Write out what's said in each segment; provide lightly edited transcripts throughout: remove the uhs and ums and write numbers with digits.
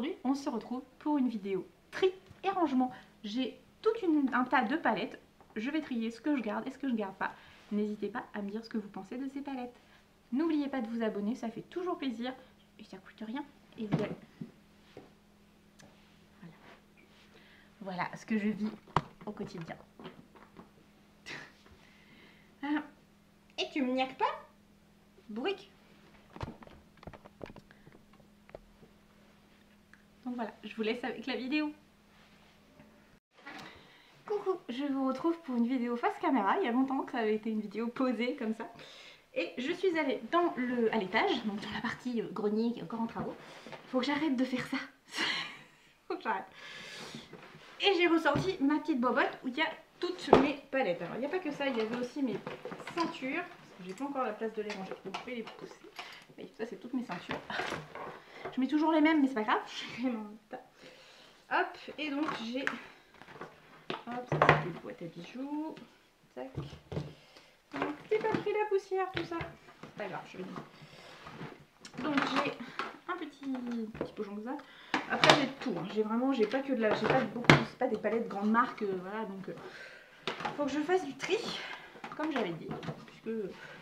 aujourd'hui on se retrouve pour une vidéo tri et rangement. J'ai tout un tas de palettes, je vais trier ce que je garde et ce que je garde pas. N'hésitez pas à me dire ce que vous pensez de ces palettes. N'oubliez pas de vous abonner, ça fait toujours plaisir et ça coûte rien. Et vous allez... Voilà ce que je vis au quotidien. Et tu me niaques pas, Bourrique? Donc voilà, je vous laisse avec la vidéo. Coucou, je vous retrouve pour une vidéo face caméra. Il y a longtemps que ça avait été une vidéo posée comme ça. Et je suis allée à l'étage, donc dans la partie grenier qui est encore en travaux. Faut que j'arrête de faire ça. Faut que j'arrête. Et j'ai ressorti ma petite bobotte où il y a toutes mes palettes. Alors il n'y a pas que ça, il y avait aussi mes ceintures. J'ai pas encore la place de les ranger, donc je vais les pousser. Et ça c'est toutes mes ceintures. Je mets toujours les mêmes mais c'est pas grave. Hop, et donc j'ai... Hop, ça c'est des boîtes à bijoux. Tac. Donc c'est pas pris la poussière tout ça. C'est pas grave, je vais dire. Donc j'ai un petit pochon comme ça. Après j'ai tout, hein. J'ai pas que de la... J'ai pas beaucoup, c'est pas des palettes grande marque, voilà, donc faut que je fasse du tri, comme j'avais dit, puisque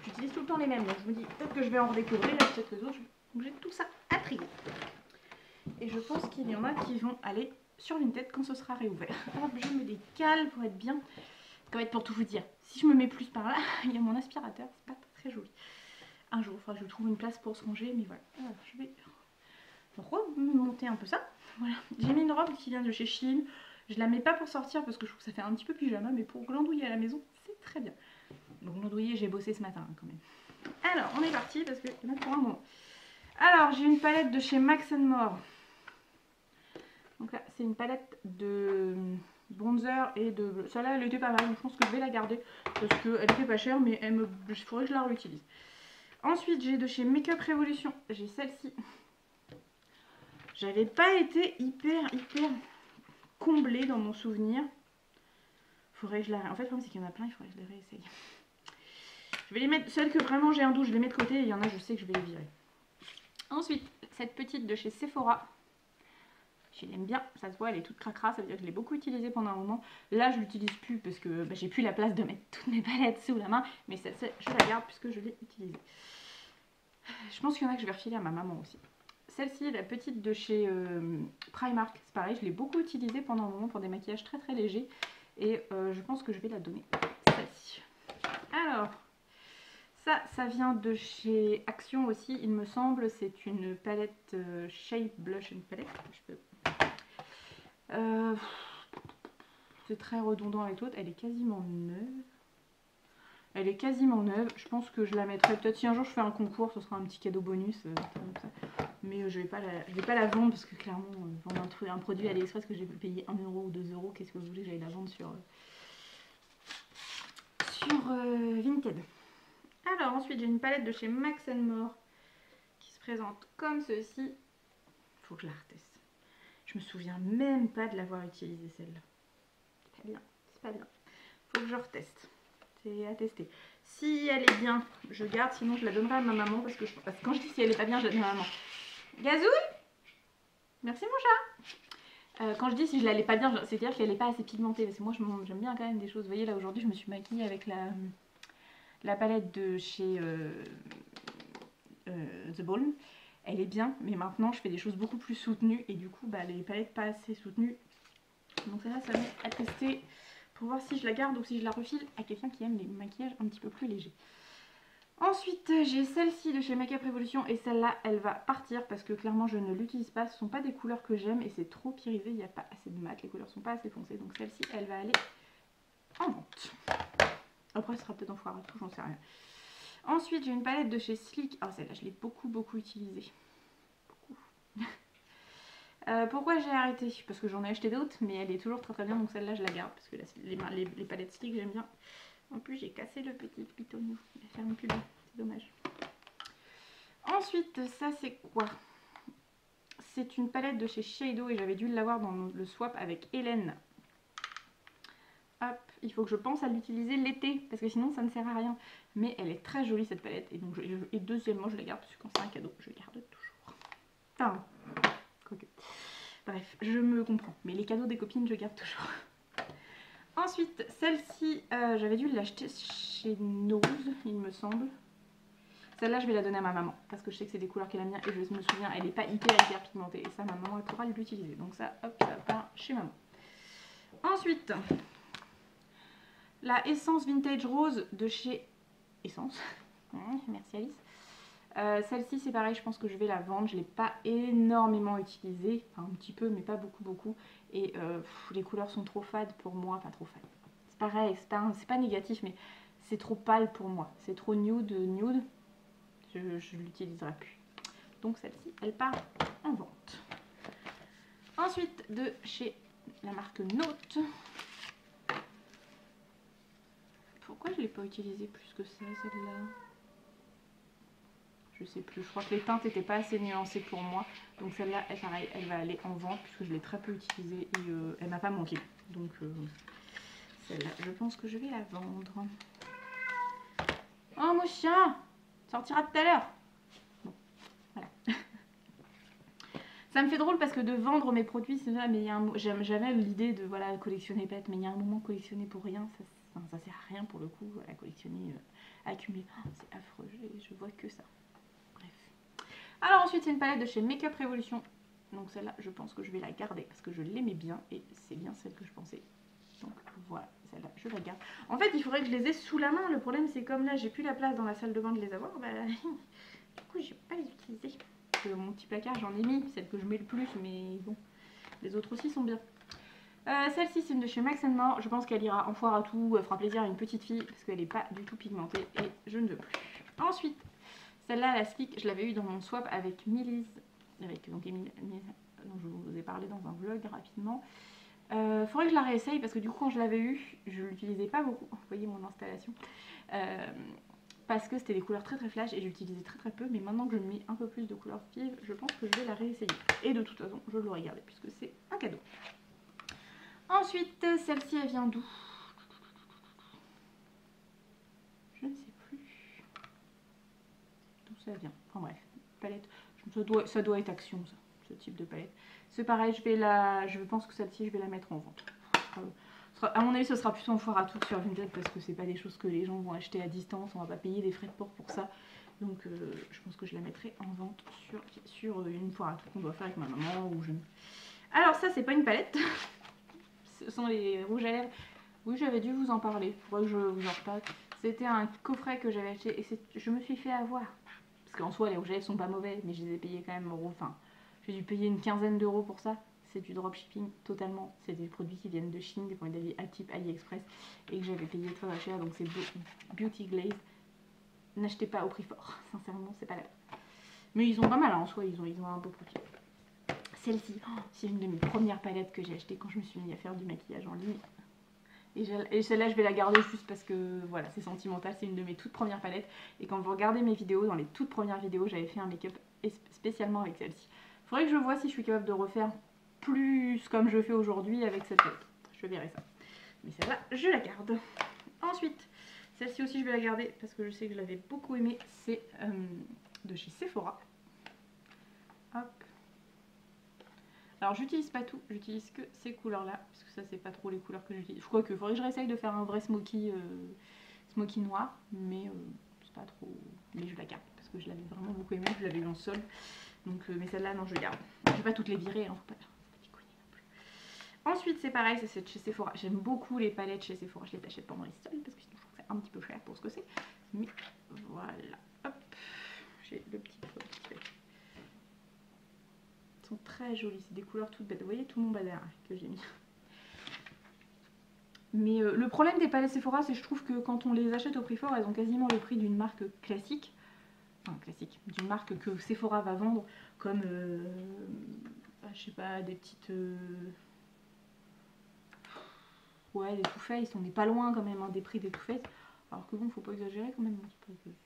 j'utilise tout le temps les mêmes, donc je me dis peut-être que je vais en redécouvrir, peut-être que d'autres, donc j'ai tout ça à trier. Et je pense qu'il y en a qui vont aller sur Vinted quand ce sera réouvert. Hop, je me décale pour être bien. Ça va être pour tout vous dire. Si je me mets plus par là, il y a mon aspirateur, c'est pas très joli. Un jour, il faudra que je trouve une place pour se ranger, mais voilà. Alors, je vais remonter un peu ça. Voilà. J'ai mis une robe qui vient de chez Shein. Je la mets pas pour sortir parce que je trouve que ça fait un petit peu pyjama, mais pour glandouiller à la maison, c'est très bien. Donc glandouiller, j'ai bossé ce matin quand même. Alors, on est parti parce que y en a pour un moment. Alors, j'ai une palette de chez Max & More. Donc là, c'est une palette de bronzer et de bleu. Celle-là, elle était pas mal, donc je pense que je vais la garder parce qu'elle était pas chère, mais il faudrait que je la réutilise. Ensuite, j'ai de chez Makeup Revolution. J'ai celle-ci. J'avais pas été hyper comblée dans mon souvenir. Faudrait que je la... En fait, le problème, c'est qu'il y en a plein, il faudrait que je les réessaye. Je vais les mettre... Celles que vraiment j'ai un doute, je les mets de côté. Et il y en a, je sais que je vais les virer. Ensuite, cette petite de chez Sephora. Je l'aime bien, ça se voit, elle est toute cracra, ça veut dire que je l'ai beaucoup utilisée pendant un moment. Là, je l'utilise plus parce que j'ai plus la place de mettre toutes mes palettes sous la main. Mais celle-ci, je la garde puisque je l'ai utilisée. Je pense qu'il y en a que je vais refiler à ma maman aussi. Celle-ci, la petite de chez Primark, c'est pareil, je l'ai beaucoup utilisée pendant un moment pour des maquillages très légers. Et je pense que je vais la donner, celle-ci. Alors, ça vient de chez Action aussi, il me semble. C'est une palette Shape Blush and Palette. Je peux... c'est très redondant avec l'autre. Elle est quasiment neuve. Elle est quasiment neuve. Je pense que je la mettrai peut-être si un jour je fais un concours, ce sera un petit cadeau bonus. Mais je vais pas la vendre parce que clairement, vendre un produit à AliExpress que j'ai payé 1 € ou 2 €, qu'est-ce que vous voulez, j'allais la vendre sur Vinted. Alors ensuite, j'ai une palette de chez Max & More qui se présente comme ceci. Faut que je la reteste. Je me souviens même pas de l'avoir utilisée celle-là. C'est pas bien, c'est pas bien. Faut que je reteste. C'est à tester. Si elle est bien, je garde, sinon je la donnerai à ma maman parce que quand je dis si elle est pas bien, je la donne à ma maman. Gazouille, merci mon chat. Quand je dis si je l'allais pas bien, c'est-à-dire qu'elle n'est pas assez pigmentée parce que moi j'aime bien quand même des choses. Vous voyez là aujourd'hui, je me suis maquillée avec la palette de chez The Balm. Elle est bien, mais maintenant je fais des choses beaucoup plus soutenues et du coup les palettes pas assez soutenues. Donc ça va m'être à tester pour voir si je la garde ou si je la refile à quelqu'un qui aime les maquillages un petit peu plus légers. Ensuite j'ai celle-ci de chez Makeup Revolution et celle-là elle va partir parce que clairement je ne l'utilise pas. Ce ne sont pas des couleurs que j'aime et c'est trop irisé, il n'y a pas assez de mat, les couleurs sont pas assez foncées. Donc celle-ci elle va aller en vente. Après ce sera peut-être en foire à tout, j'en sais rien. Ensuite j'ai une palette de chez Sleek. Alors celle-là je l'ai beaucoup utilisée. Pourquoi j'ai arrêté? Parce que j'en ai acheté d'autres, mais elle est toujours très bien, donc celle-là je la garde parce que les palettes Sleek j'aime bien. En plus j'ai cassé le petit pitonneau, il ferme plus bien, c'est dommage. Ensuite ça c'est quoi? C'est une palette de chez Shadow et j'avais dû l'avoir dans le swap avec Hélène. Hop, il faut que je pense à l'utiliser l'été parce que sinon ça ne sert à rien. Mais elle est très jolie cette palette et donc et deuxièmement je la garde parce que quand c'est un cadeau je garde toujours. Enfin, quoique. Bref, je me comprends. Mais les cadeaux des copines, je garde toujours. Ensuite, celle-ci, j'avais dû l'acheter chez Nose, il me semble. Celle-là, je vais la donner à ma maman parce que je sais que c'est des couleurs qu'elle aime bien et je me souviens, elle n'est pas hyper pigmentée. Et ça, ma maman, elle pourra l'utiliser. Donc ça, hop, ça part chez maman. Ensuite, la Essence Vintage Rose de chez Essence. Merci Alice. Celle-ci, c'est pareil, je pense que je vais la vendre. Je ne l'ai pas énormément utilisée. Enfin, un petit peu, mais pas beaucoup. Et les couleurs sont trop fades pour moi. Enfin, trop fades. C'est pareil, c'est pas négatif, mais c'est trop pâle pour moi. C'est trop nude. Je ne l'utiliserai plus. Donc celle-ci, elle part en vente. Ensuite, de chez la marque Note. Pourquoi je ne l'ai pas utilisée plus que ça, celle-là? Je sais plus. Je crois que les teintes n'étaient pas assez nuancées pour moi. Donc celle-là, pareil, elle va aller en vente puisque je l'ai très peu utilisée et elle m'a pas manqué. Donc celle-là, je pense que je vais la vendre. Oh mon chien sortira tout à l'heure. Voilà. Ça me fait drôle parce que de vendre mes produits, c'est ça, mais j'avais l'idée de voilà, collectionner bête, mais il y a un moment collectionner pour rien, ça sert à rien pour le coup, à collectionner, accumuler. Oh, c'est affreux, je vois que ça. Bref. Alors ensuite, c'est une palette de chez Makeup Revolution. Donc celle-là, je pense que je vais la garder parce que je l'aimais bien et c'est bien celle que je pensais. Donc voilà, celle-là, je la garde. En fait, il faudrait que je les ai sous la main. Le problème, c'est comme là, j'ai plus la place dans la salle de bain de les avoir. Bah, du coup, je vais pas les utiliser. Mon petit placard, j'en ai mis, celle que je mets le plus, mais bon, les autres aussi sont bien. Celle-ci, c'est une de chez Max & More. Je pense qu'elle ira en foire à tout. Elle fera plaisir à une petite fille parce qu'elle n'est pas du tout pigmentée et je ne veux plus. Ensuite, celle-là, la Sleek, je l'avais eu dans mon swap avec Millise, avec donc Émilie, dont je vous ai parlé dans un vlog rapidement. Faudrait que je la réessaye parce que du coup, quand je l'avais eu, je l'utilisais pas beaucoup. Vous voyez mon installation. Parce que c'était des couleurs très flash et j'utilisais très peu, mais maintenant que je mets un peu plus de couleurs vives, je pense que je vais la réessayer. Et de toute façon, je l'aurai gardée puisque c'est un cadeau. Ensuite, celle-ci, elle vient d'où? Je ne sais plus d'où ça vient. Enfin bref, palette, ça doit être Action, ça, ce type de palette. C'est pareil, je pense que celle-ci, je vais la mettre en vente. À mon avis, ce sera plutôt en foire à tout sur Vinted parce que c'est pas des choses que les gens vont acheter à distance. On va pas payer des frais de port pour ça. Donc, je pense que je la mettrai en vente sur une foire à tout qu'on doit faire avec ma maman ou je. Alors, ça, c'est pas une palette. Ce sont les rouges à lèvres. Oui, j'avais dû vous en parler. Faudrait que je vous en reparle. C'était un coffret que j'avais acheté et je me suis fait avoir. Parce qu'en soi, les rouges à lèvres sont pas mauvais, mais je les ai payés quand même. Enfin, j'ai dû payer une quinzaine d'euros pour ça. C'est du dropshipping totalement. C'est des produits qui viennent de Chine, des produits type AliExpress et que j'avais payé très cher. Donc c'est Beauty Glaze. N'achetez pas au prix fort. Sincèrement, c'est pas la peine. Mais ils ont pas mal hein, en soi. Ils ont un beau produit. Celle-ci, c'est une de mes premières palettes que j'ai achetées quand je me suis mis à faire du maquillage en ligne. Et celle-là, je vais la garder juste parce que voilà, c'est sentimental. C'est une de mes toutes premières palettes. Et quand vous regardez mes vidéos, dans les toutes premières vidéos, j'avais fait un make-up spécialement avec celle-ci. Faudrait que je vois si je suis capable de refaire plus comme je fais aujourd'hui avec cette palette. Je verrai ça. Mais celle-là, je la garde. Ensuite, celle-ci aussi, je vais la garder parce que je sais que je l'avais beaucoup aimée. C'est de chez Sephora. Hop. Alors, j'utilise pas tout. J'utilise que ces couleurs-là. Parce que ça, c'est pas trop les couleurs que j'utilise. Je crois qu'il faudrait que je réessaye de faire un vrai smoky noir. Mais c'est pas trop... Mais je la garde parce que je l'avais vraiment beaucoup aimée. Je l'avais eu en solde. Donc, mais celle-là, non, je garde. Je vais pas toutes les virer, hein, faut pas déconner non plus. Ensuite, c'est pareil, c'est chez Sephora. J'aime beaucoup les palettes chez Sephora. Je les achète pendant les soldes parce que sinon, je trouve que c'est un petit peu cher pour ce que c'est. Mais voilà, hop, j'ai le petit produit. Ils sont très jolis, c'est des couleurs toutes bêtes. Vous voyez tout mon bazar que j'ai mis. Mais le problème des palettes Sephora, c'est que je trouve que quand on les achète au prix fort, elles ont quasiment le prix d'une marque classique. D'une marque que Sephora va vendre comme je sais pas, des petites ouais, des Too Faced, on n'est pas loin quand même hein, des prix des Too Faced, alors que bon, faut pas exagérer quand même,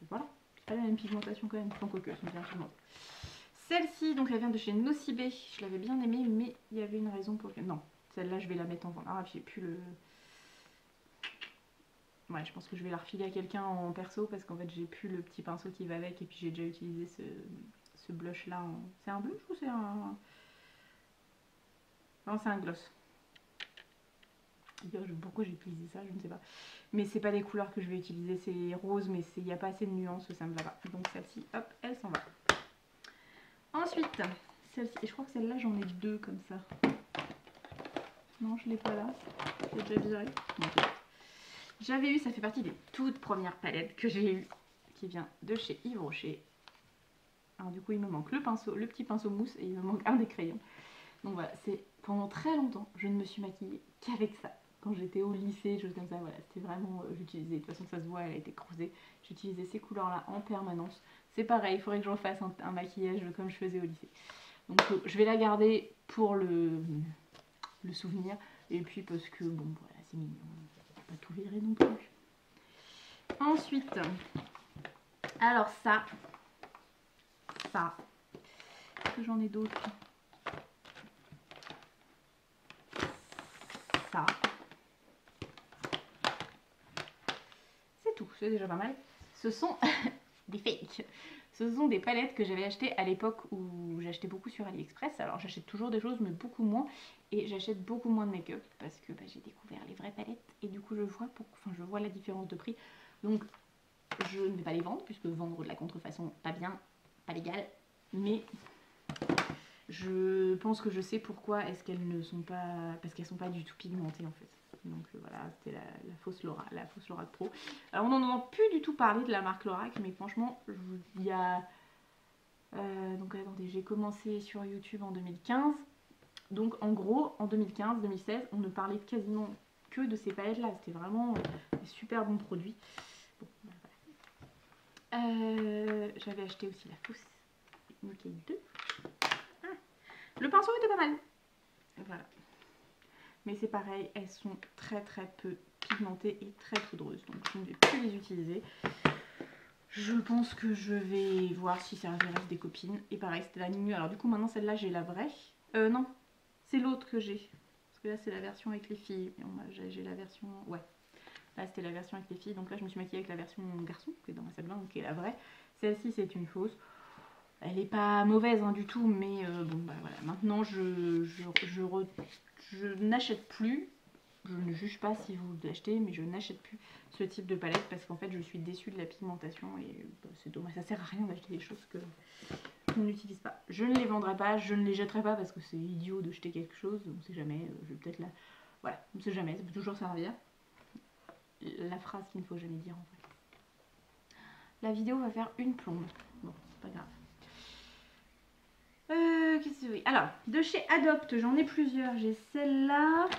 voilà, c'est pas la même pigmentation quand même, tant que elles sont bien pigmentées. Celle-ci, donc elle vient de chez Nocibé, je l'avais bien aimée, mais il y avait une raison pour laquelle, non, celle-là je vais la mettre en vente, ah j'ai plus le... Ouais, je pense que je vais la refiler à quelqu'un en perso parce qu'en fait j'ai plus le petit pinceau qui va avec et puis j'ai déjà utilisé ce blush là. C'est un blush ou c'est un... Non, c'est un gloss. Pourquoi j'ai utilisé ça, je ne sais pas. Mais c'est pas des couleurs que je vais utiliser, c'est rose, mais il n'y a pas assez de nuances, ça me va pas. Donc celle-ci, hop, elle s'en va. Ensuite, celle-ci, et je crois que celle-là, j'en ai deux comme ça. Non, je l'ai pas là. J'ai déjà viré. Okay. J'avais eu, ça fait partie des toutes premières palettes que j'ai eues, qui vient de chez Yves Rocher. Alors du coup, il me manque le pinceau, le petit pinceau mousse, et il me manque un des crayons. Donc voilà, c'est pendant très longtemps, je ne me suis maquillée qu'avec ça. Quand j'étais au lycée, choses comme ça, voilà, c'était vraiment, j'utilisais, de toute façon ça se voit, elle a été creusée, j'utilisais ces couleurs-là en permanence. C'est pareil, il faudrait que j'en fasse un maquillage comme je faisais au lycée. Donc je vais la garder pour le souvenir, et puis parce que, bon, voilà, c'est mignon, on va pas tout virer non plus. Ensuite, alors ça, est-ce que j'en ai d'autres? Ça. C'est tout, c'est déjà pas mal. Ce sont des fakes. Ce sont des palettes que j'avais achetées à l'époque où j'achetais beaucoup sur AliExpress. Alors j'achète toujours des choses mais beaucoup moins. Et j'achète beaucoup moins de make-up parce que j'ai découvert les vraies palettes. Et du coup je vois la différence de prix. Donc je ne vais pas les vendre puisque vendre de la contrefaçon, pas bien, pas légal. Mais je pense que je sais pourquoi est-ce qu'elles ne sont pas... Parce qu'elles sont pas du tout pigmentées en fait. Donc voilà, c'était la fausse Lorac Pro. Alors on n'en entend plus du tout parler de la marque Lorac, mais franchement, il y a... donc attendez, j'ai commencé sur YouTube en 2015. Donc en gros, en 2015-2016, on ne parlait quasiment que de ces palettes-là. C'était vraiment des super bons produits. Bon, voilà. J'avais acheté aussi la fausse Mickey 2. Ah, le pinceau était pas mal. Voilà. Mais c'est pareil, elles sont très peu pigmentées et très poudreuses. Donc je ne vais plus les utiliser. Je pense que je vais voir si ça intéresse des copines. Et pareil, c'était la Ninu. Alors du coup maintenant celle-là j'ai la vraie. Non, c'est l'autre que j'ai. Parce que là c'est la version avec les filles. J'ai la version... Ouais. Là c'était la version avec les filles. Donc là je me suis maquillée avec la version garçon, qui est dans ma salle de bain, donc qui est la vraie. Celle-ci c'est une fausse. Elle n'est pas mauvaise hein, du tout, mais bon bah voilà. Maintenant je n'achète plus. Je ne juge pas si vous l'achetez, mais je n'achète plus ce type de palette parce qu'en fait je suis déçue de la pigmentation et c'est dommage, ça sert à rien d'acheter des choses qu'on n'utilise pas. Je ne les vendrai pas, je ne les jetterai pas parce que c'est idiot de jeter quelque chose, on sait jamais, je vais peut-être là, voilà, on sait jamais, ça peut toujours servir. La phrase qu'il ne faut jamais dire en fait. La vidéo va faire une plombe, bon c'est pas grave. Qu'est-ce que oui. Alors, de chez Adopt, j'en ai plusieurs, j'ai celle-là.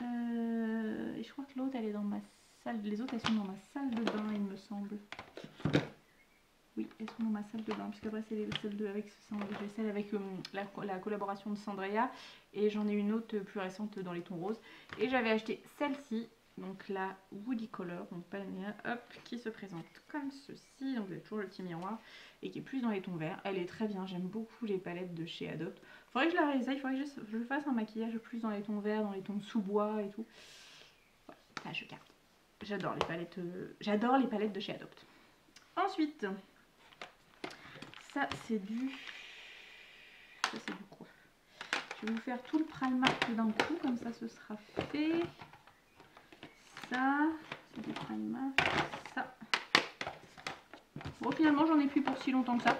Et je crois que l'autre elle est dans ma salle, les autres elles sont dans ma salle de bain il me semble. Oui, elles sont dans ma salle de bain, puisqu'après c'est celle avec la collaboration de Sandrea. Et j'en ai une autre plus récente dans les tons roses. Et j'avais acheté celle-ci, donc la Woody Color, donc palmier, hop, qui se présente comme ceci. Donc vous avez toujours le petit miroir et qui est plus dans les tons verts. Elle est très bien, j'aime beaucoup les palettes de chez Adopt. Faudrait que je la réessaye, il faudrait que je fasse un maquillage plus dans les tons verts, dans les tons sous-bois et tout. Ouais, là je garde. J'adore les palettes de chez Adopt. Ensuite, ça c'est du gros. Je vais vous faire tout le Primark d'un coup, comme ça ce sera fait. Ça, c'est du Primark. Ça. Bon, finalement j'en ai plus pour si longtemps que ça.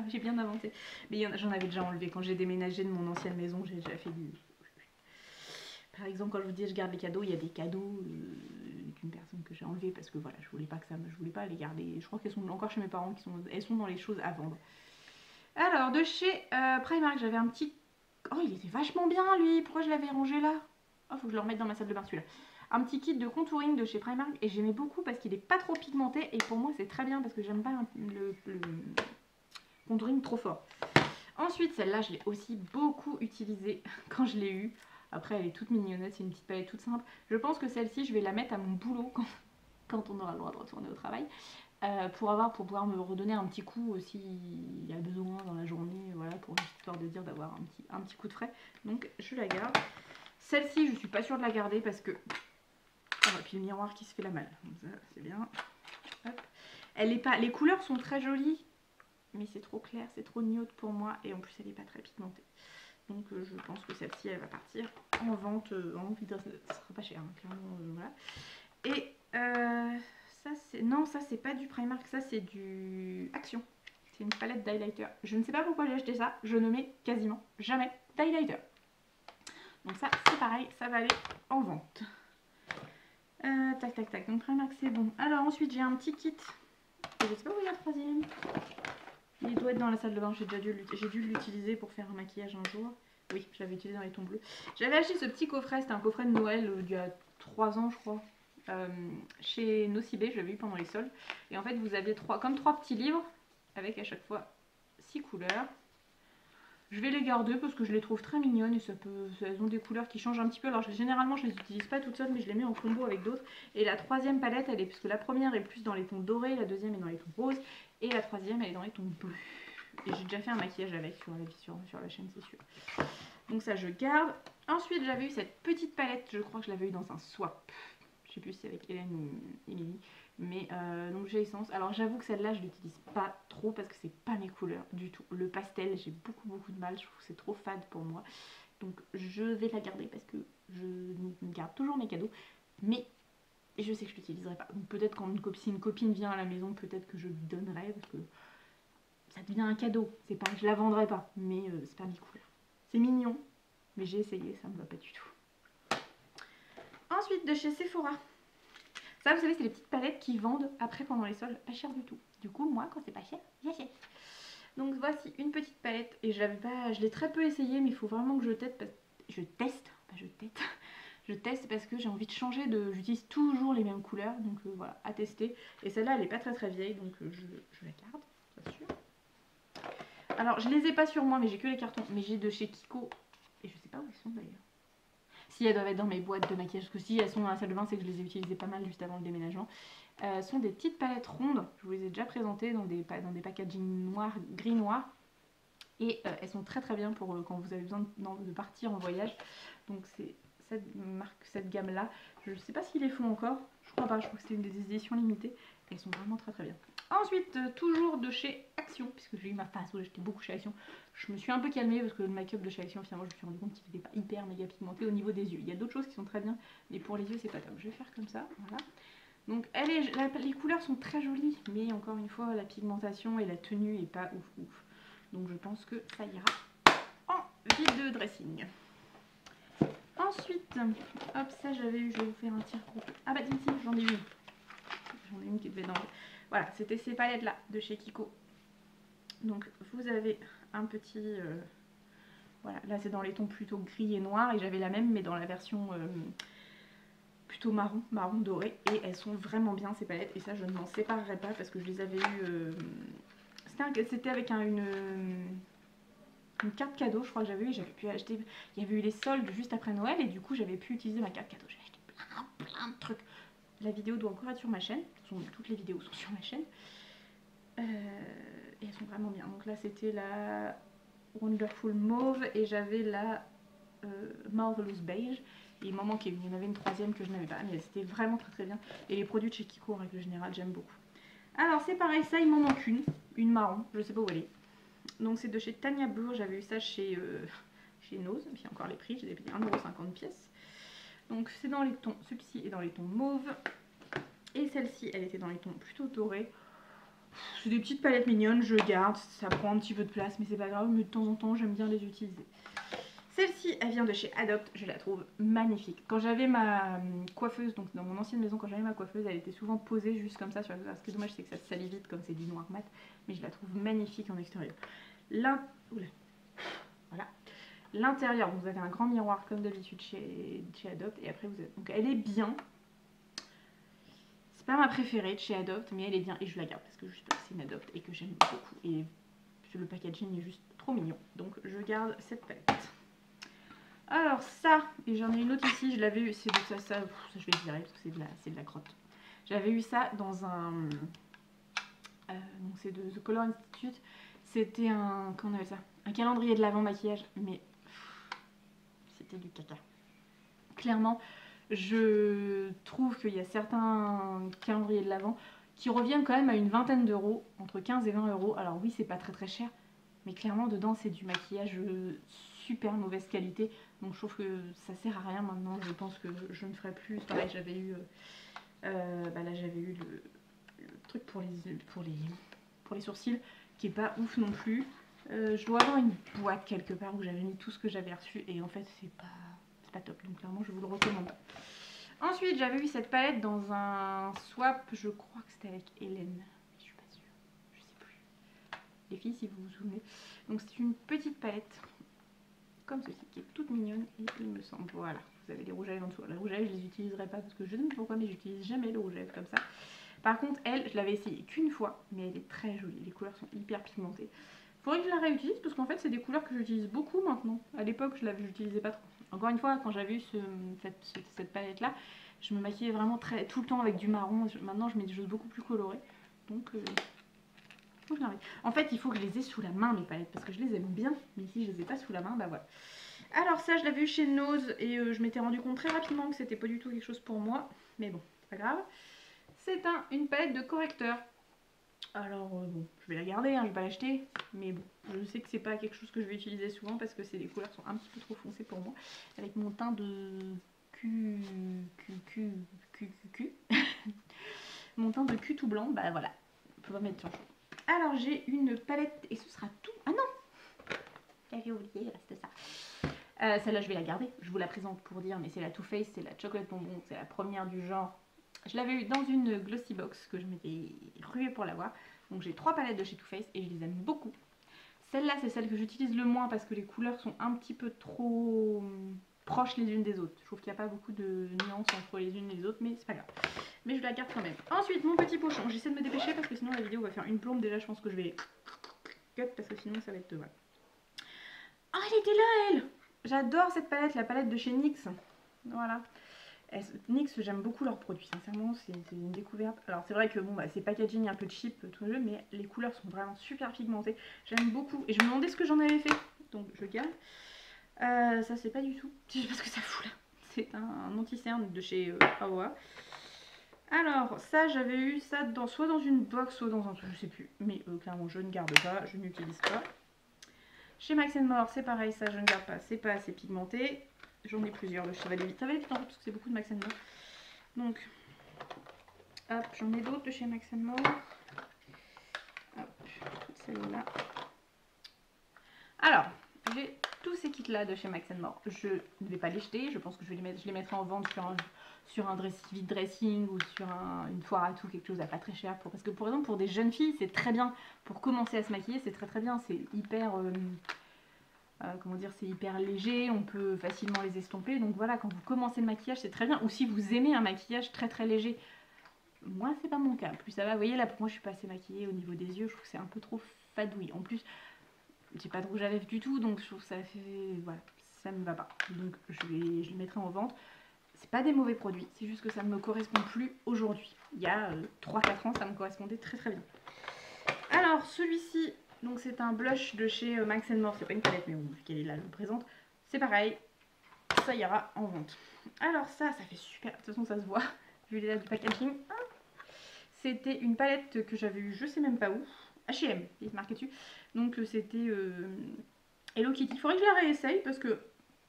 J'ai bien avancé. Mais j'en avais déjà enlevé. Quand j'ai déménagé de mon ancienne maison, j'ai déjà fait du... Par exemple, quand je vous dis je garde les cadeaux, il y a des cadeaux d'une personne que j'ai enlevé parce que voilà, je voulais pas les garder. Je crois qu'elles sont encore chez mes parents, elles sont dans les choses à vendre. Alors, de chez Primark, j'avais un petit... Oh, il était vachement bien, lui. Pourquoi je l'avais rangé là? Oh, faut que je le remette dans ma salle de bain, celui-là. Un petit kit de contouring de chez Primark. Et j'aimais beaucoup parce qu'il n'est pas trop pigmenté. Et pour moi, c'est très bien parce que j'aime pas le contouring trop fort. Ensuite, celle-là, je l'ai aussi beaucoup utilisée quand je l'ai eue. Après, elle est toute mignonnette. C'est une petite palette toute simple. Je pense que celle-ci, je vais la mettre à mon boulot quand on aura le droit de retourner au travail. Pour pouvoir me redonner un petit coup s'il y a besoin dans la journée, voilà, pour histoire de dire d'avoir un petit coup de frais. Donc je la garde. Celle-ci, je suis pas sûre de la garder parce que... Oh, et puis le miroir qui se fait la malle. Donc ça, c'est bien. Hop. Elle est pas... Les couleurs sont très jolies, mais c'est trop clair, c'est trop nude pour moi. Et en plus, elle n'est pas très pigmentée. Donc je pense que celle-ci elle va partir en vente, ça sera pas cher, hein, clairement, voilà. Et ça c'est, non ça c'est pas du Primark, ça c'est du Action. C'est une palette d'highlighter. Je ne sais pas pourquoi j'ai acheté ça, je ne mets quasiment jamais d'highlighter. Donc ça c'est pareil, ça va aller en vente. Tac tac tac, donc Primark c'est bon. Alors ensuite j'ai un petit kit, et je sais pas où il y a le troisième. Il doit être dans la salle de bain, j'ai dû l'utiliser pour faire un maquillage un jour. Oui, je l'avais utilisé dans les tons bleus. J'avais acheté ce petit coffret, c'était un coffret de Noël d'il y a 3 ans je crois. Chez Nocibé, je l'avais eu pendant les soldes. Et en fait vous aviez comme trois petits livres, avec à chaque fois 6 couleurs. Je vais les garder parce que je les trouve très mignonnes et elles ont des couleurs qui changent un petit peu. Alors généralement je les utilise pas toutes seules mais je les mets en combo avec d'autres. Et la troisième palette elle est, parce que la première est plus dans les tons dorés, la deuxième est dans les tons roses et la troisième elle est dans les tons bleus. Et j'ai déjà fait un maquillage avec sur la chaîne c'est sûr. Donc ça je garde. Ensuite j'avais eu cette petite palette, je crois que je l'avais eu dans un swap. Je sais plus si c'est avec Hélène ou Émilie. Mais donc j'ai Essence. Alors j'avoue que celle-là je l'utilise pas trop parce que c'est pas mes couleurs du tout. Le pastel j'ai beaucoup de mal, je trouve que c'est trop fade pour moi. Donc je vais la garder parce que je garde toujours mes cadeaux. Mais je sais que je l'utiliserai pas. Donc peut-être quand si une copine vient à la maison, peut-être que je lui donnerai parce que ça devient un cadeau. C'est pas, je la vendrai pas, mais c'est pas mes couleurs. C'est mignon, mais j'ai essayé, ça me va pas du tout. Ensuite de chez Sephora. Ça, vous savez, c'est les petites palettes qui vendent après pendant les soldes, pas cher du tout. Du coup, moi, quand c'est pas cher, j'achète. Donc voici une petite palette et je l'ai très peu essayé, mais il faut vraiment que je teste. Je teste parce que j'ai envie de changer j'utilise toujours les mêmes couleurs, donc voilà, à tester. Et celle-là, elle est pas très vieille, donc je la garde, bien sûr. Alors, je les ai pas sur moi, mais j'ai que les cartons. Mais j'ai de chez Kiko, et je sais pas où ils sont d'ailleurs. Si elles doivent être dans mes boîtes de maquillage, parce que si elles sont dans la salle de bain, c'est que je les ai utilisées pas mal juste avant le déménagement. Sont des petites palettes rondes, je vous les ai déjà présentées dans des packaging noirs, gris noir. Et elles sont très bien pour quand vous avez besoin de partir en voyage. Donc c'est cette gamme là. Je ne sais pas s'ils les font encore, je crois pas, je crois que c'est une des éditions limitées. Elles sont vraiment très bien. Ensuite, toujours de chez Action, puisque j'ai eu ma phase où j'étais beaucoup chez Action. Je me suis un peu calmée parce que le make-up de chez Action, finalement, je me suis rendu compte qu'il n'était pas hyper méga pigmenté au niveau des yeux. Il y a d'autres choses qui sont très bien, mais pour les yeux, c'est pas top. Je vais faire comme ça, voilà. Donc les couleurs sont très jolies, mais encore une fois, la pigmentation et la tenue est pas ouf. Donc je pense que ça ira en vide de dressing. Ensuite, hop, ça j'avais eu, je vais vous faire un tir groupe. Ah bah si, j'en ai une. J'en ai une qui devait dans... Voilà, c'était ces palettes là de chez Kiko. Donc vous avez un petit... voilà, là c'est dans les tons plutôt gris et noirs. Et j'avais la même mais dans la version plutôt marron doré. Et elles sont vraiment bien ces palettes. Et ça je ne m'en séparerai pas parce que je les avais eues... c'était avec une carte cadeau, je crois que j'avais eu, j'avais pu acheter, il y avait eu les soldes juste après Noël et du coup j'avais pu utiliser ma carte cadeau, j'ai acheté plein de trucs. La vidéo doit encore être sur ma chaîne, toutes les vidéos sont sur ma chaîne. Et elles sont vraiment bien. Donc là c'était la Wonderful Mauve et j'avais la Marvelous Beige. Et il m'en manquait une, il y en avait une troisième que je n'avais pas, mais c'était vraiment très bien. Et les produits de chez Kiko en règle générale j'aime beaucoup. Alors c'est pareil, ça il m'en manque une marron, je sais pas où elle est. Donc c'est de chez Tania Burr, j'avais eu ça chez Nose, puis encore les prix, j'ai payé 1,50 € pièce. Donc c'est dans les tons, celui-ci est dans les tons mauve, et celle-ci elle était dans les tons plutôt dorés. C'est des petites palettes mignonnes, je garde, ça prend un petit peu de place mais c'est pas grave, mais de temps en temps j'aime bien les utiliser. Celle-ci elle vient de chez Adopt, je la trouve magnifique. Quand j'avais ma coiffeuse, donc dans mon ancienne maison quand j'avais ma coiffeuse, elle était souvent posée juste comme ça sur la... Ce qui est dommage c'est que ça se salit vite comme c'est du noir mat, mais je la trouve magnifique en extérieur. Voilà. L'intérieur, vous avez un grand miroir comme d'habitude chez Adopt et après vous avez... Donc elle est bien. C'est pas ma préférée de chez Adopt mais elle est bien et je la garde parce que je sais pas, c'est une Adopt et que j'aime beaucoup et le packaging est juste trop mignon. Donc je garde cette palette. Alors ça, et j'en ai une autre ici, je l'avais eu, c'est de ça je vais le virer parce que c'est de la crotte. J'avais eu ça dans un... donc c'est de The Color Institute. C'était un... Comment on appelle ça? Un calendrier de l'avant maquillage, mais c'était du caca. Clairement, je trouve qu'il y a certains calendriers de l'avant qui reviennent quand même à une vingtaine d'euros, entre 15 et 20 euros. Alors oui, c'est pas très cher, mais clairement dedans c'est du maquillage super mauvaise qualité. Donc je trouve que ça sert à rien maintenant. Je pense que je ne ferai plus. Pareil, j'avais eu, là j'avais eu le truc pour les sourcils qui est pas ouf non plus. Je dois avoir une boîte quelque part où j'avais mis tout ce que j'avais reçu et en fait c'est pas top. Donc clairement je vous le recommande pas. Ensuite j'avais eu cette palette dans un swap, je crois que c'était avec Hélène. Je suis pas sûre, je sais plus. Les filles si vous vous souvenez. Donc c'est une petite palette comme ceci qui est toute mignonne et il me semble, voilà, vous avez les rouges à lèvres en dessous. Les rouges à lèvres je les utiliserai pas parce que je ne sais pas pourquoi mais j'utilise jamais le rouge à lèvres comme ça. Par contre elle, je l'avais essayé qu'une fois mais elle est très jolie, les couleurs sont hyper pigmentées. Faudrait que je la réutilise parce qu'en fait c'est des couleurs que j'utilise beaucoup maintenant. À l'époque je l'utilisais pas trop. Encore une fois quand j'avais eu cette palette là, je me maquillais vraiment tout le temps avec du marron. Maintenant je mets des choses beaucoup plus colorées. Donc faut que je la réutilise. En fait il faut que je les ai sous la main mes palettes parce que je les aime bien. Mais si je les ai pas sous la main, bah voilà. Alors ça je l'avais eu chez Nose et je m'étais rendu compte très rapidement que c'était pas du tout quelque chose pour moi. Mais bon, c'est pas grave. C'est une palette de correcteur. Alors bon, je vais la garder, hein, je vais pas l'acheter, mais bon, je sais que c'est pas quelque chose que je vais utiliser souvent parce que les couleurs sont un petit peu trop foncées pour moi. Avec mon teint de mon teint de cul tout blanc, bah voilà, on peut pas mettre sur chaud. Alors j'ai une palette et ce sera tout. Ah non, j'avais oublié, c'était ça. Celle-là je vais la garder, je vous la présente pour dire, mais c'est la Too Faced, c'est la Chocolate Bonbon, c'est la première du genre. Je l'avais eu dans une glossy box que je m'étais ruée pour l'avoir. Donc j'ai 3 palettes de chez Too Faced et je les aime beaucoup. Celle-là c'est celle que j'utilise le moins parce que les couleurs sont un petit peu trop proches les unes des autres. Je trouve qu'il n'y a pas beaucoup de nuances entre les unes et les autres, mais c'est pas grave. Mais je la garde quand même. Ensuite mon petit pochon, j'essaie de me dépêcher parce que sinon la vidéo va faire une plombe. Déjà je pense que je vais cut parce que sinon ça va être... voilà. Oh elle était là elle. J'adore cette palette, la palette de chez NYX. Voilà. NYX, j'aime beaucoup leurs produits, sincèrement, c'est une découverte. Alors c'est vrai que bon, bah, c'est packaging un peu cheap tout le jeu, mais les couleurs sont vraiment super pigmentées. J'aime beaucoup et je me demandais ce que j'en avais fait, donc je garde. Ça c'est pas du tout, je sais pas ce que ça fout là. C'est un anti-cerne de chez Aoa. Alors ça j'avais eu ça soit dans une box, soit dans un truc, je sais plus. Mais clairement je ne garde pas, je n'utilise pas. Chez Max & More c'est pareil, ça je ne garde pas, c'est pas assez pigmenté. J'en ai plusieurs, ça va aller vite. Ça va aller vite en fait parce que c'est beaucoup de Max & More. Donc, hop, j'en ai d'autres de chez Max & More. Hop, celle-là. Alors, j'ai tous ces kits-là de chez Max & More. Je ne vais pas les jeter, je pense que je les mettrai en vente sur un vide dressing ou sur une foire à tout, quelque chose à pas très cher. Parce que par exemple, pour des jeunes filles, c'est très bien. Pour commencer à se maquiller, c'est très bien. C'est hyper... comment dire, c'est hyper léger, on peut facilement les estomper. Donc voilà, quand vous commencez le maquillage, c'est très bien. Ou si vous aimez un maquillage très léger. Moi, c'est pas mon cas. Plus ça va, vous voyez, là, pour moi, je suis pas assez maquillée au niveau des yeux. Je trouve que c'est un peu trop fadouille. En plus, j'ai pas de rouge à lèvres du tout, donc je trouve que ça fait... voilà, ça me va pas. Donc je le mettrai en vente. C'est pas des mauvais produits, c'est juste que ça ne me correspond plus aujourd'hui. Il y a 3-4 ans, ça me correspondait très bien. Alors, celui-ci... donc c'est un blush de chez Max & More, c'est pas une palette mais bon, vu qu'elle est là, je le présente. C'est pareil, ça ira en vente. Alors ça fait super, de toute façon ça se voit, vu les dates du packaging. C'était une palette que j'avais eu je sais même pas où, H&M, il est marqué dessus. Donc c'était Hello Kitty, il faudrait que je la réessaye parce que,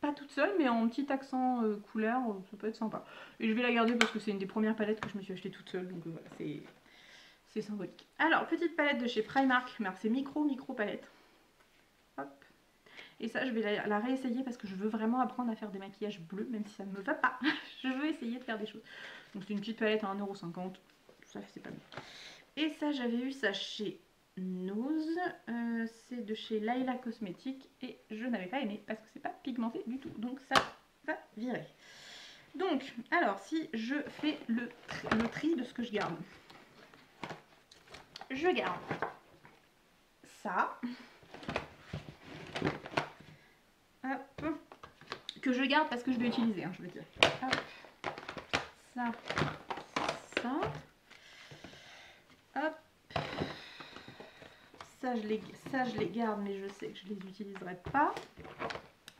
pas toute seule mais en petit accent couleur, ça peut être sympa. Et je vais la garder parce que c'est une des premières palettes que je me suis achetée toute seule, donc voilà, c'est symbolique. Alors, petite palette de chez Primark, c'est micro palette. Hop. Et ça, je vais la réessayer parce que je veux vraiment apprendre à faire des maquillages bleus, même si ça ne me va pas. Je veux essayer de faire des choses. Donc, c'est une petite palette à 1,50 €. Ça, c'est pas bien. Et ça, j'avais eu ça chez Nose. C'est de chez Laila Cosmetics. Et je n'avais pas aimé parce que c'est pas pigmenté du tout. Donc, ça va virer. Donc, alors, si je fais le tri de ce que je garde. Je garde ça, hop, que je garde parce que je vais utiliser, hein, je veux dire. Hop, ça, hop, ça je les garde, mais je sais que je les utiliserai pas.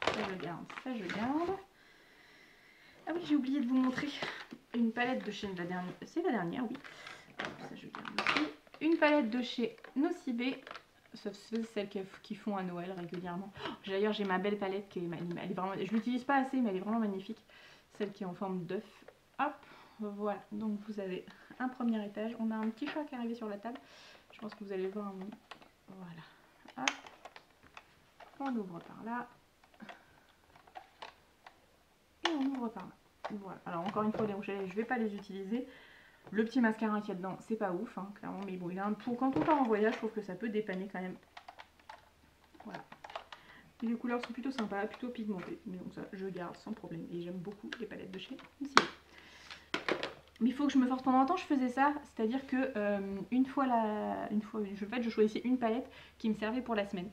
Ça je garde, ça je garde. Ah oui, j'ai oublié de vous montrer une palette de chez la dernière, c'est la dernière, oui. Hop, ça je garde aussi. Une palette de chez Nocibé, sauf celles qui font à Noël régulièrement. D'ailleurs j'ai ma belle palette qui est, elle est vraiment, je l'utilise pas assez mais elle est vraiment magnifique. Celle qui est en forme d'œuf. Hop, voilà, donc vous avez un premier étage. On a un petit chat qui est arrivé sur la table. Je pense que vous allez le voir. Voilà, hop, on ouvre par là. Et on ouvre par là. Voilà, alors encore une fois les rouges à lèvres je vais pas les utiliser. Le petit mascara qu'il y a dedans c'est pas ouf hein, clairement, mais bon il a un pour quand on part en voyage, je trouve que ça peut dépanner quand même. Voilà, et les couleurs sont plutôt sympas, plutôt pigmentées, mais donc ça je garde sans problème et j'aime beaucoup les palettes de chez Missy. Mais il faut que je me force. Pendant un temps je faisais ça, c'est à dire que je choisissais une palette qui me servait pour la semaine.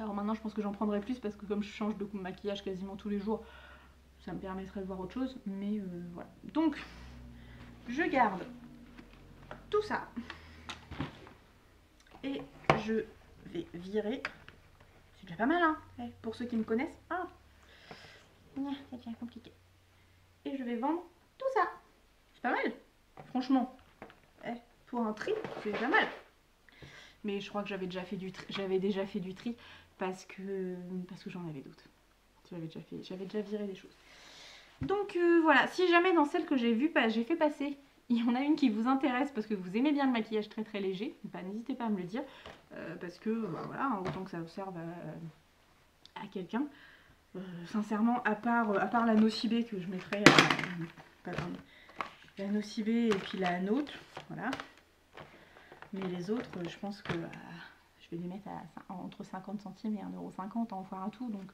Alors maintenant je pense que j'en prendrai plus parce que comme je change de maquillage quasiment tous les jours, ça me permettrait de voir autre chose, mais voilà. Donc, je garde tout ça. Et je vais virer. C'est déjà pas mal, hein, pour ceux qui me connaissent. Ah, c'est déjà compliqué. Et je vais vendre tout ça. C'est pas mal, franchement. Pour un tri, c'est pas mal. Mais je crois que j'avais déjà fait du tri, parce que j'en avais d'autres. J'avais déjà viré des choses. Donc voilà, si jamais dans celles que j'ai fait passer, il y en a une qui vous intéresse parce que vous aimez bien le maquillage très très léger, bah, n'hésitez pas à me le dire, parce que bah, voilà, autant que ça vous serve à quelqu'un. Sincèrement, à part la Nocibé que je mettrai, la Nocibé et puis la Note, voilà. Mais les autres, je pense que je vais les mettre entre 50 centimes et 1,50 € en foire à tout, donc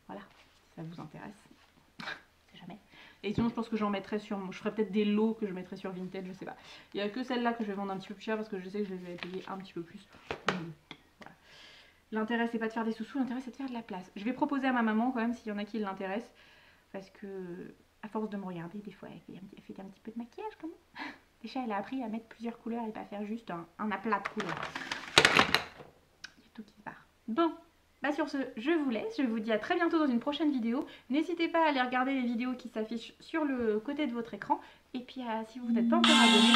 voilà, si ça vous intéresse. Jamais. Et sinon je pense que j'en mettrai je ferai peut-être des lots que je mettrai sur Vinted, je sais pas. Il n'y a que celle-là que je vais vendre un petit peu plus cher parce que je sais que je les vais payer un petit peu plus. Voilà. L'intérêt c'est pas de faire des sous-sous, l'intérêt c'est de faire de la place. Je vais proposer à ma maman quand même s'il y en a qui l'intéressent, parce que à force de me regarder des fois elle fait un petit peu de maquillage quand même. Déjà elle a appris à mettre plusieurs couleurs et pas faire juste un aplat de couleurs. Il y a tout qui part. Bon. Bah sur ce, je vous laisse, je vous dis à très bientôt dans une prochaine vidéo. N'hésitez pas à aller regarder les vidéos qui s'affichent sur le côté de votre écran. Et puis si vous n'êtes pas encore abonné...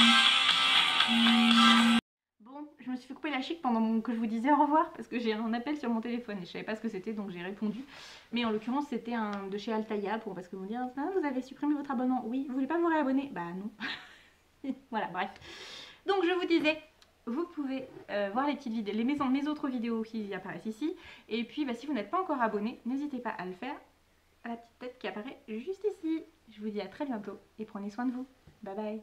Bon, je me suis fait couper la chic pendant que je vous disais au revoir parce que j'ai un appel sur mon téléphone et je savais pas ce que c'était donc j'ai répondu. Mais en l'occurrence c'était un de chez Altaïa parce que vous me dites ah, vous avez supprimé votre abonnement. Oui, vous voulez pas vous réabonner? Bah non. Voilà, bref. Donc je vous disais... Vous pouvez voir les petites vidéos, mes autres vidéos qui apparaissent ici. Et puis, bah, si vous n'êtes pas encore abonné, n'hésitez pas à le faire à la petite tête qui apparaît juste ici. Je vous dis à très bientôt et prenez soin de vous. Bye bye.